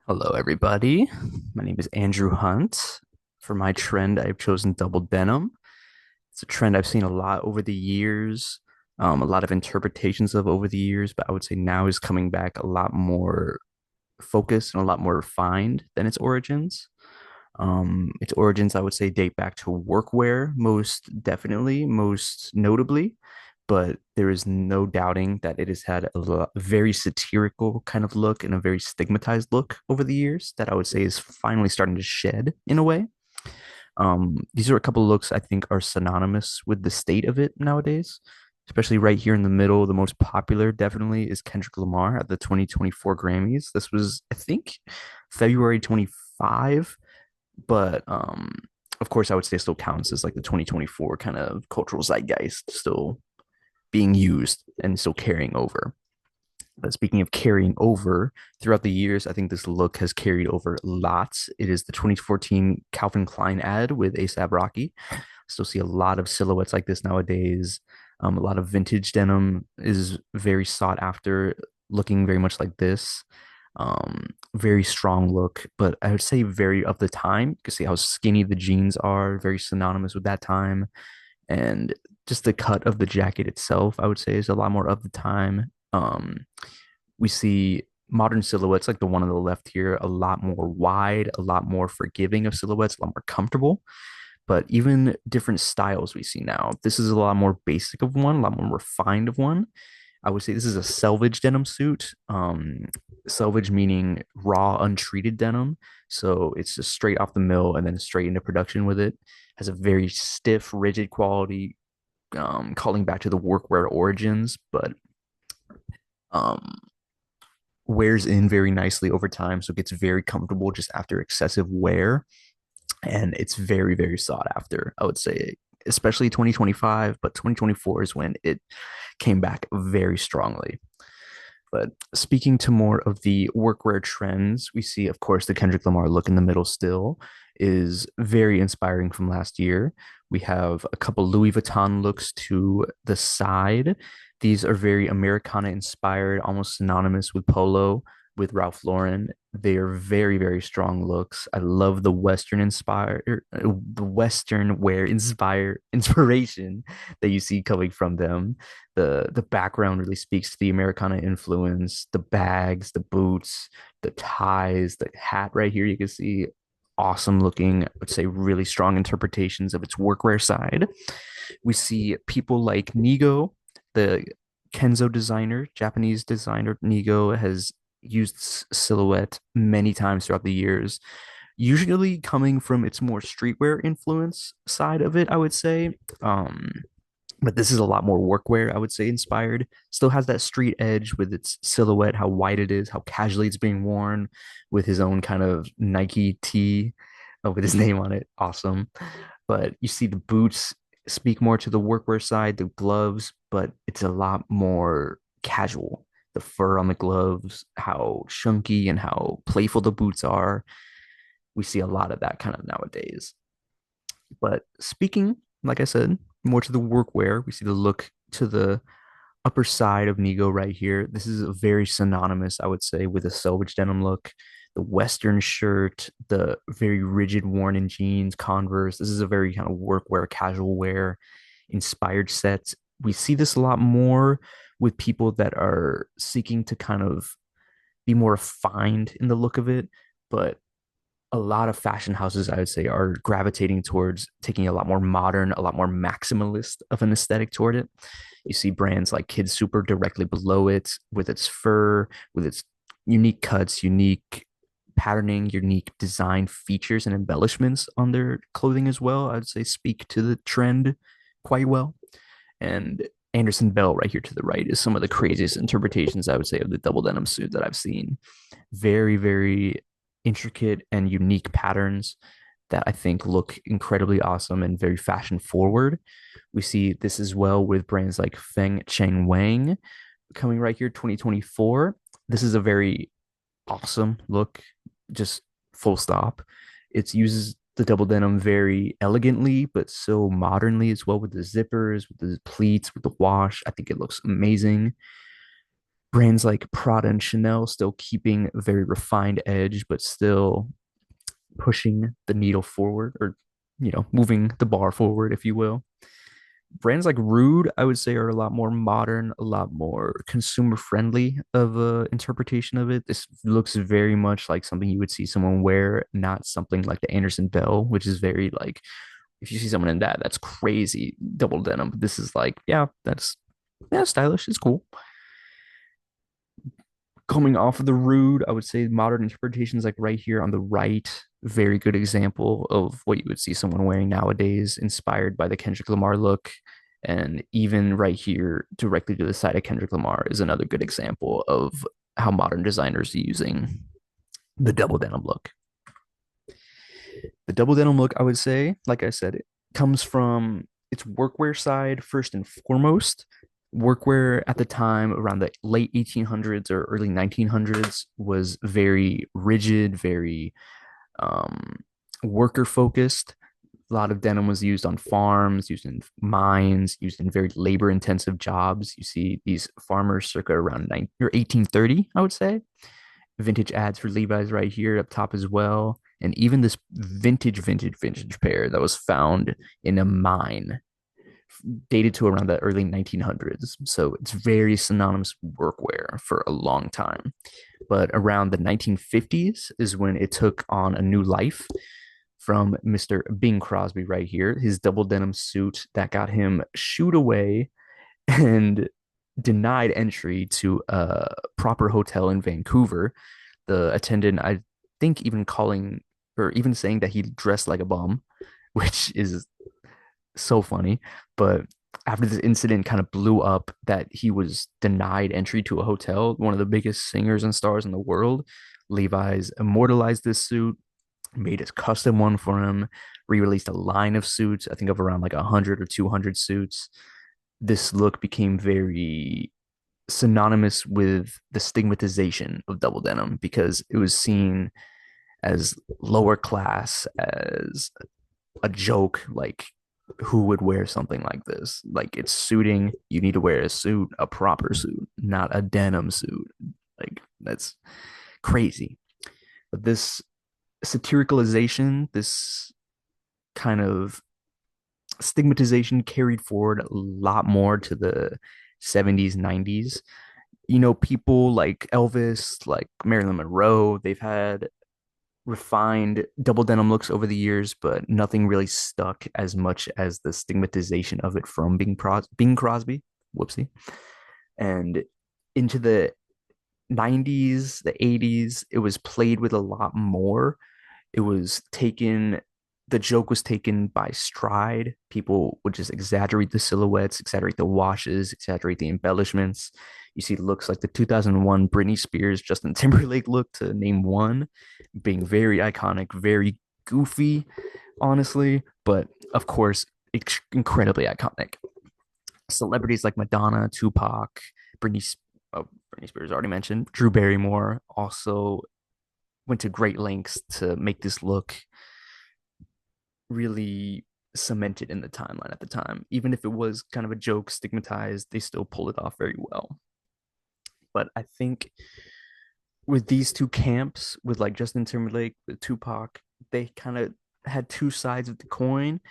Hello, everybody. My name is Andrew Hunt. For my trend, I've chosen double denim. It's a trend I've seen a lot over the years, a lot of interpretations of over the years, but I would say now is coming back a lot more focused and a lot more refined than its origins. Its origins, I would say, date back to workwear, most definitely, most notably. But there is no doubting that it has had very satirical kind of look and a very stigmatized look over the years that I would say is finally starting to shed in a way. These are a couple of looks I think are synonymous with the state of it nowadays, especially right here in the middle. The most popular definitely is Kendrick Lamar at the 2024 Grammys. This was, I think, February 25, but of course I would say still counts as like the 2024 kind of cultural zeitgeist still being used and still carrying over. But speaking of carrying over, throughout the years, I think this look has carried over lots. It is the 2014 Calvin Klein ad with ASAP Rocky. Still see a lot of silhouettes like this nowadays. A lot of vintage denim is very sought after, looking very much like this. Very strong look, but I would say very of the time. You can see how skinny the jeans are, very synonymous with that time. And just the cut of the jacket itself, I would say, is a lot more of the time. We see modern silhouettes like the one on the left here, a lot more wide, a lot more forgiving of silhouettes, a lot more comfortable. But even different styles we see now. This is a lot more basic of one, a lot more refined of one. I would say this is a selvage denim suit. Selvage meaning raw, untreated denim. So it's just straight off the mill and then straight into production with it. Has a very stiff, rigid quality, calling back to the workwear origins, but um, wears in very nicely over time. So it gets very comfortable just after excessive wear. And it's very, very sought after, I would say, especially 2025, but 2024 is when it came back very strongly. But speaking to more of the workwear trends, we see, of course, the Kendrick Lamar look in the middle still is very inspiring from last year. We have a couple Louis Vuitton looks to the side. These are very Americana inspired, almost synonymous with polo, with Ralph Lauren. They are very, very strong looks. I love the Western wear inspiration that you see coming from them. The background really speaks to the Americana influence, the bags, the boots, the ties, the hat right here. You can see awesome looking, I would say really strong interpretations of its workwear side. We see people like Nigo, the Kenzo designer, Japanese designer Nigo has used silhouette many times throughout the years, usually coming from its more streetwear influence side of it, I would say. But this is a lot more workwear, I would say, inspired. Still has that street edge with its silhouette, how wide it is, how casually it's being worn with his own kind of Nike tee with his name on it. Awesome. But you see the boots speak more to the workwear side, the gloves, but it's a lot more casual. The fur on the gloves, how chunky and how playful the boots are. We see a lot of that kind of nowadays. But speaking, like I said, more to the workwear, we see the look to the upper side of Nego right here. This is a very synonymous, I would say, with a selvage denim look. The Western shirt, the very rigid worn in jeans, Converse. This is a very kind of workwear, casual wear inspired set. We see this a lot more with people that are seeking to kind of be more refined in the look of it, but a lot of fashion houses, I would say, are gravitating towards taking a lot more modern, a lot more maximalist of an aesthetic toward it. You see brands like Kid Super directly below it with its fur, with its unique cuts, unique patterning, unique design features and embellishments on their clothing as well. I would say speak to the trend quite well. And Anderson Bell right here to the right is some of the craziest interpretations I would say of the double denim suit that I've seen. Very, very intricate and unique patterns that I think look incredibly awesome and very fashion forward. We see this as well with brands like Feng Cheng Wang coming right here 2024. This is a very awesome look, just full stop. It uses the double denim very elegantly, but so modernly as well with the zippers, with the pleats, with the wash. I think it looks amazing. Brands like Prada and Chanel still keeping a very refined edge, but still pushing the needle forward, or moving the bar forward, if you will. Brands like Rude, I would say, are a lot more modern, a lot more consumer friendly of a interpretation of it. This looks very much like something you would see someone wear, not something like the Anderson Bell, which is very like, if you see someone in that, that's crazy double denim. This is like, yeah, that's, yeah, stylish. It's cool. Coming off of the Rude, I would say modern interpretations like right here on the right, very good example of what you would see someone wearing nowadays, inspired by the Kendrick Lamar look. And even right here, directly to the side of Kendrick Lamar, is another good example of how modern designers are using the double denim look. The double denim look, I would say, like I said, it comes from its workwear side first and foremost. Workwear at the time, around the late 1800s or early 1900s, was very rigid, very um, worker focused. A lot of denim was used on farms, used in mines, used in very labor intensive jobs. You see these farmers circa around 1830, I would say. Vintage ads for Levi's right here up top as well. And even this vintage pair that was found in a mine dated to around the early 1900s. So it's very synonymous with workwear for a long time. But around the 1950s is when it took on a new life from Mr. Bing Crosby right here, his double denim suit that got him shooed away and denied entry to a proper hotel in Vancouver. The attendant, I think, even calling or even saying that he dressed like a bum, which is so funny. But after this incident kind of blew up that he was denied entry to a hotel, one of the biggest singers and stars in the world, Levi's immortalized this suit, made a custom one for him, re-released a line of suits, I think of around like 100 or 200 suits. This look became very synonymous with the stigmatization of double denim because it was seen as lower class, as a joke, like who would wear something like this? Like it's suiting, you need to wear a suit, a proper suit, not a denim suit. Like that's crazy. But this satiricalization, this kind of stigmatization carried forward a lot more to the 70s, 90s. People like Elvis, like Marilyn Monroe, they've had refined double denim looks over the years, but nothing really stuck as much as the stigmatization of it from Bing Crosby. Whoopsie. And into the 90s, the 80s, it was played with a lot more. It was taken, the joke was taken by stride. People would just exaggerate the silhouettes, exaggerate the washes, exaggerate the embellishments. You see looks like the 2001 Britney Spears, Justin Timberlake look, to name one, being very iconic, very goofy, honestly, but of course, incredibly iconic. Celebrities like Madonna, Tupac, Britney, oh, Britney Spears already mentioned, Drew Barrymore also went to great lengths to make this look really cemented in the timeline at the time. Even if it was kind of a joke, stigmatized, they still pulled it off very well. But I think with these two camps, with like Justin Timberlake, with Tupac, they kind of had two sides of the coin.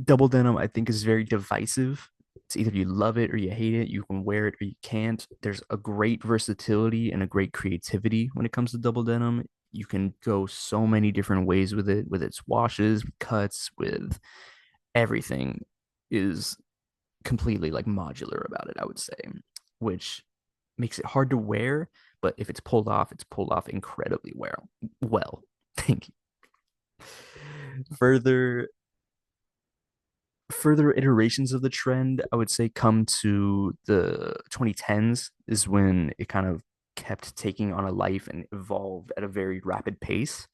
Double denim, I think, is very divisive. It's either you love it or you hate it. You can wear it or you can't. There's a great versatility and a great creativity when it comes to double denim. You can go so many different ways with its washes, cuts, with everything is completely like modular about it, I would say, which makes it hard to wear. But if it's pulled off incredibly well. Well, thank you. Further further iterations of the trend, I would say, come to the 2010s is when it kind of kept taking on a life and evolved at a very rapid pace.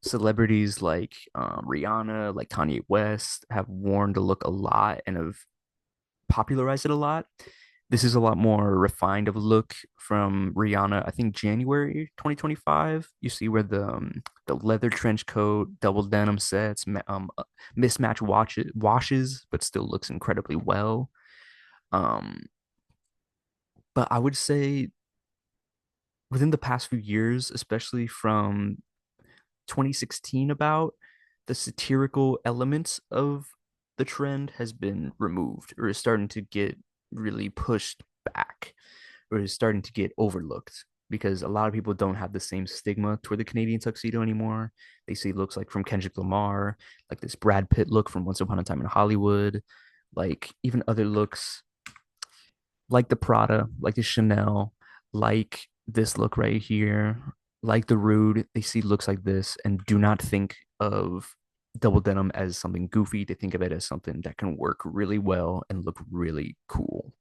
Celebrities like Rihanna, like Kanye West, have worn the look a lot and have popularized it a lot. This is a lot more refined of a look from Rihanna. I think January 2025. You see where the leather trench coat, double denim sets, mismatch washes, but still looks incredibly well. Um, But I would say within the past few years, especially from 2016 about, the satirical elements of the trend has been removed or is starting to get really pushed back or is starting to get overlooked because a lot of people don't have the same stigma toward the Canadian tuxedo anymore. They see looks like from Kendrick Lamar, like this Brad Pitt look from Once Upon a Time in Hollywood, like even other looks like the Prada, like the Chanel, like this look right here, like the Rude. They see looks like this and do not think of double denim as something goofy. They think of it as something that can work really well and look really cool.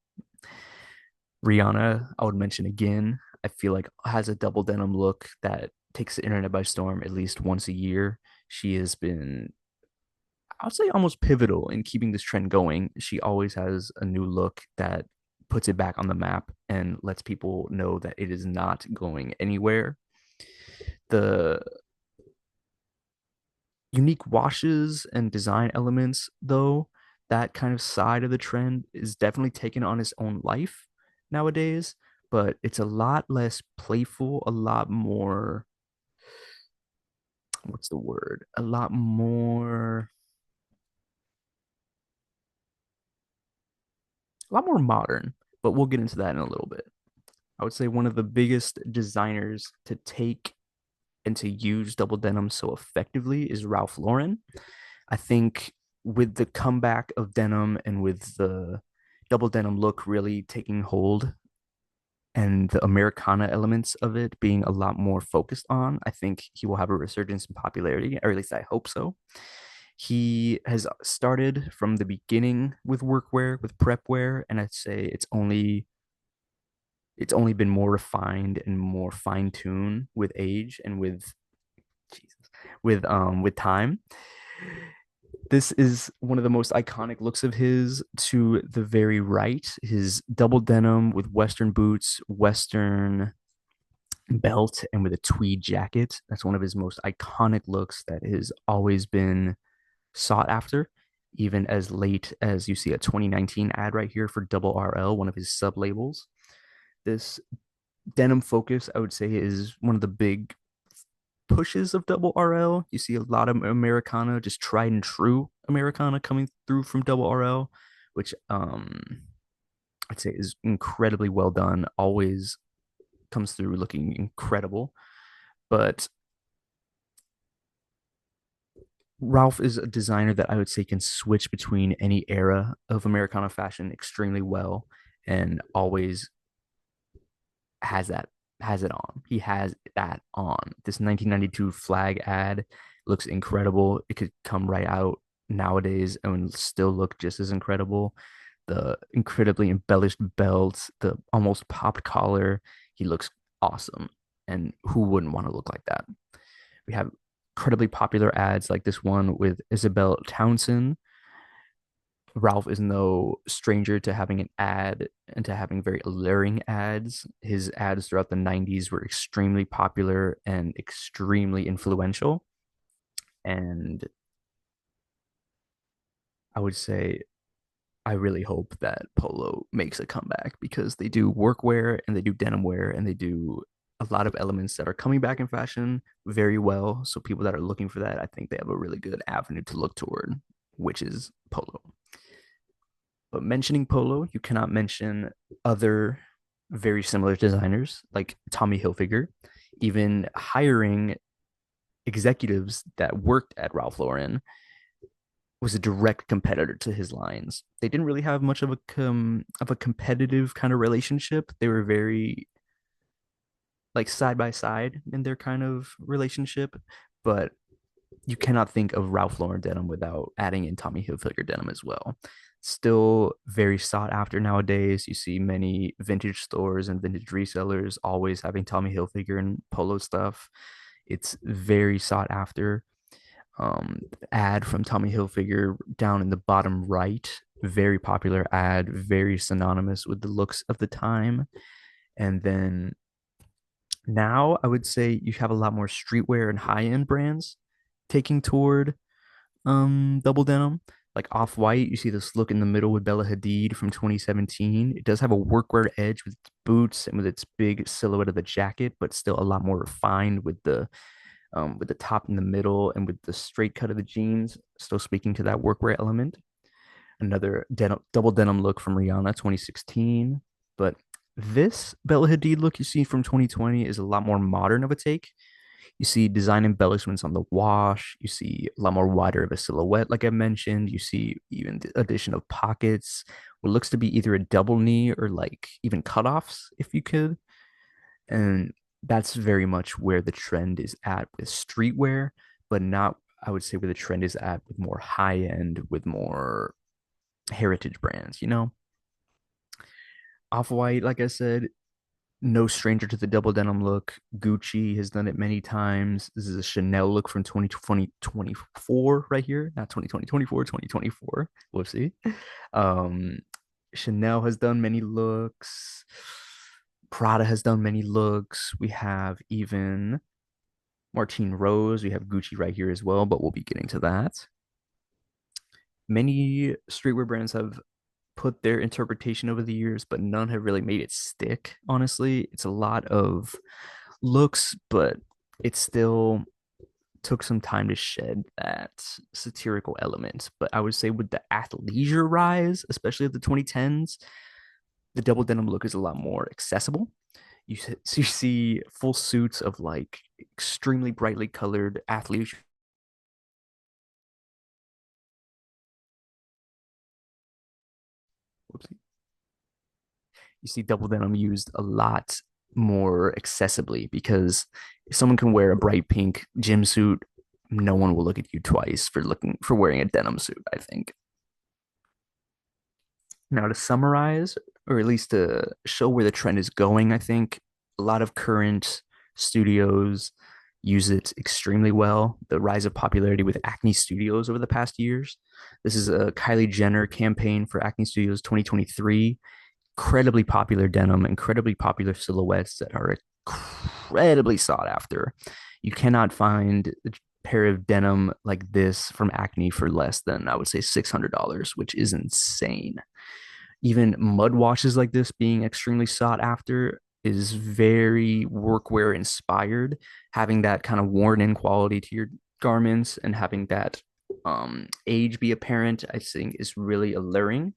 Rihanna, I would mention again, I feel like has a double denim look that takes the internet by storm at least once a year. She has been, I would say, almost pivotal in keeping this trend going. She always has a new look that puts it back on the map and lets people know that it is not going anywhere. The unique washes and design elements, though, that kind of side of the trend is definitely taken on its own life nowadays, but it's a lot less playful, a lot more, what's the word? A lot more, modern, but we'll get into that in a little bit. I would say one of the biggest designers to take and to use double denim so effectively is Ralph Lauren. I think with the comeback of denim and with the double denim look really taking hold and the Americana elements of it being a lot more focused on, I think he will have a resurgence in popularity, or at least I hope so. He has started from the beginning with workwear, with prep wear, and I'd say it's only been more refined and more fine-tuned with age and with Jesus, with time. This is one of the most iconic looks of his to the very right. His double denim with Western boots, Western belt, and with a tweed jacket. That's one of his most iconic looks that has always been sought after, even as late as you see a 2019 ad right here for Double RL, one of his sub labels. This denim focus, I would say, is one of the big pushes of Double RL. You see a lot of Americana, just tried and true Americana coming through from Double RL, which I'd say is incredibly well done. Always comes through looking incredible. But Ralph is a designer that I would say can switch between any era of Americana fashion extremely well and always has that has it on. He has that on. This 1992 flag ad looks incredible. It could come right out nowadays and still look just as incredible. The incredibly embellished belt, the almost popped collar, he looks awesome. And who wouldn't want to look like that? We have incredibly popular ads like this one with Isabel Townsend. Ralph is no stranger to having an ad and to having very alluring ads. His ads throughout the 90s were extremely popular and extremely influential. And I would say I really hope that Polo makes a comeback because they do workwear and they do denim wear and they do a lot of elements that are coming back in fashion very well. So people that are looking for that, I think they have a really good avenue to look toward, which is Polo. But mentioning Polo, you cannot mention other very similar designers like Tommy Hilfiger, even hiring executives that worked at Ralph Lauren was a direct competitor to his lines. They didn't really have much of a competitive kind of relationship. They were very like side by side in their kind of relationship, but you cannot think of Ralph Lauren denim without adding in Tommy Hilfiger denim as well. Still very sought after nowadays. You see many vintage stores and vintage resellers always having Tommy Hilfiger and Polo stuff. It's very sought after. Ad from Tommy Hilfiger down in the bottom right, very popular ad, very synonymous with the looks of the time. And then now I would say you have a lot more streetwear and high-end brands taking toward double denim. Like off-white, you see this look in the middle with Bella Hadid from 2017. It does have a workwear edge with its boots and with its big silhouette of the jacket, but still a lot more refined with the top in the middle and with the straight cut of the jeans, still speaking to that workwear element. Another double denim look from Rihanna 2016. But this Bella Hadid look you see from 2020 is a lot more modern of a take. You see design embellishments on the wash. You see a lot more wider of a silhouette, like I mentioned. You see even the addition of pockets, what looks to be either a double knee or like even cutoffs, if you could. And that's very much where the trend is at with streetwear, but not, I would say, where the trend is at with more high end, with more heritage brands, you know? Off-White, like I said, no stranger to the double denim look. Gucci has done it many times. This is a Chanel look from 2020 24 right here, not 2020 24, 2024. Whoopsie. Um, Chanel has done many looks. Prada has done many looks. We have even Martine Rose. We have Gucci right here as well, but we'll be getting to that. Many streetwear brands have put their interpretation over the years, but none have really made it stick, honestly. It's a lot of looks, but it still took some time to shed that satirical element. But I would say with the athleisure rise, especially of the 2010s, the double denim look is a lot more accessible. You see full suits of like extremely brightly colored athleisure. Whoopsie. You see double denim used a lot more accessibly because if someone can wear a bright pink gym suit, no one will look at you twice for looking for wearing a denim suit, I think. Now to summarize, or at least to show where the trend is going, I think a lot of current studios use it extremely well. The rise of popularity with Acne Studios over the past years. This is a Kylie Jenner campaign for Acne Studios 2023. Incredibly popular denim, incredibly popular silhouettes that are incredibly sought after. You cannot find a pair of denim like this from Acne for less than, I would say, $600, which is insane. Even mud washes like this being extremely sought after is very workwear inspired, having that kind of worn in quality to your garments and having that age be apparent, I think is really alluring.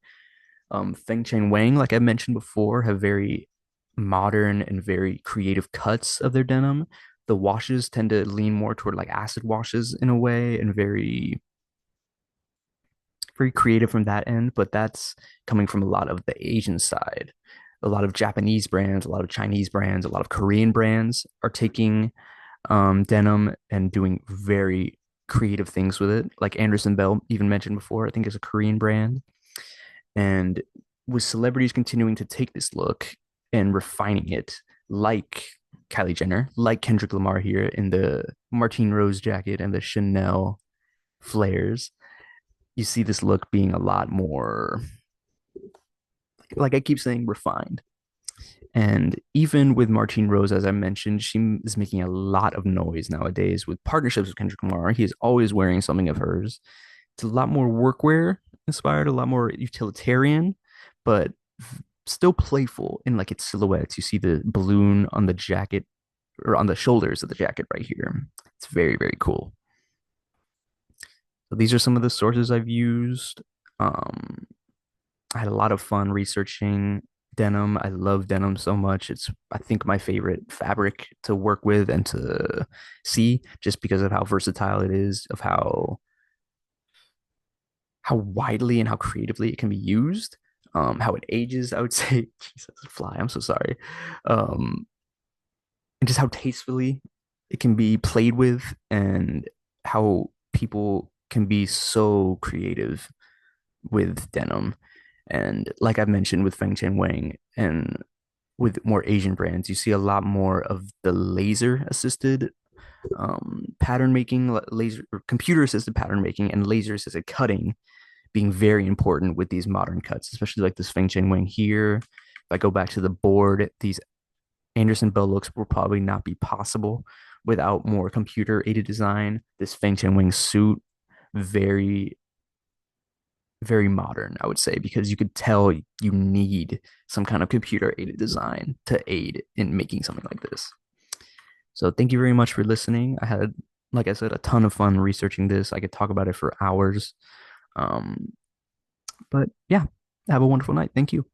Feng Cheng Wang, like I mentioned before, have very modern and very creative cuts of their denim. The washes tend to lean more toward like acid washes in a way and very creative from that end, but that's coming from a lot of the Asian side. A lot of Japanese brands, a lot of Chinese brands, a lot of Korean brands are taking denim and doing very creative things with it. Like Anderson Bell, even mentioned before, I think is a Korean brand. And with celebrities continuing to take this look and refining it, like Kylie Jenner, like Kendrick Lamar here in the Martine Rose jacket and the Chanel flares, you see this look being a lot more, like I keep saying, refined. And even with Martine Rose, as I mentioned, she is making a lot of noise nowadays with partnerships with Kendrick Lamar. He is always wearing something of hers. It's a lot more workwear inspired, a lot more utilitarian, but still playful in like its silhouettes. You see the balloon on the jacket or on the shoulders of the jacket right here. It's very, very cool. So these are some of the sources I've used. Um, I had a lot of fun researching denim. I love denim so much. It's, I think, my favorite fabric to work with and to see just because of how versatile it is, of how widely and how creatively it can be used. How it ages, I would say. Jesus, fly. I'm so sorry. Um, and just how tastefully it can be played with and how people can be so creative with denim. And like I've mentioned with Feng Chen Wang and with more Asian brands, you see a lot more of the laser assisted pattern making, laser or computer assisted pattern making, and laser assisted cutting being very important with these modern cuts, especially like this Feng Chen Wang here. If I go back to the board, these Anderson Bell looks will probably not be possible without more computer aided design. This Feng Chen Wang suit, very very modern, I would say, because you could tell you need some kind of computer aided design to aid in making something like this. So thank you very much for listening. I had, like I said, a ton of fun researching this. I could talk about it for hours. Um, but yeah, have a wonderful night. Thank you.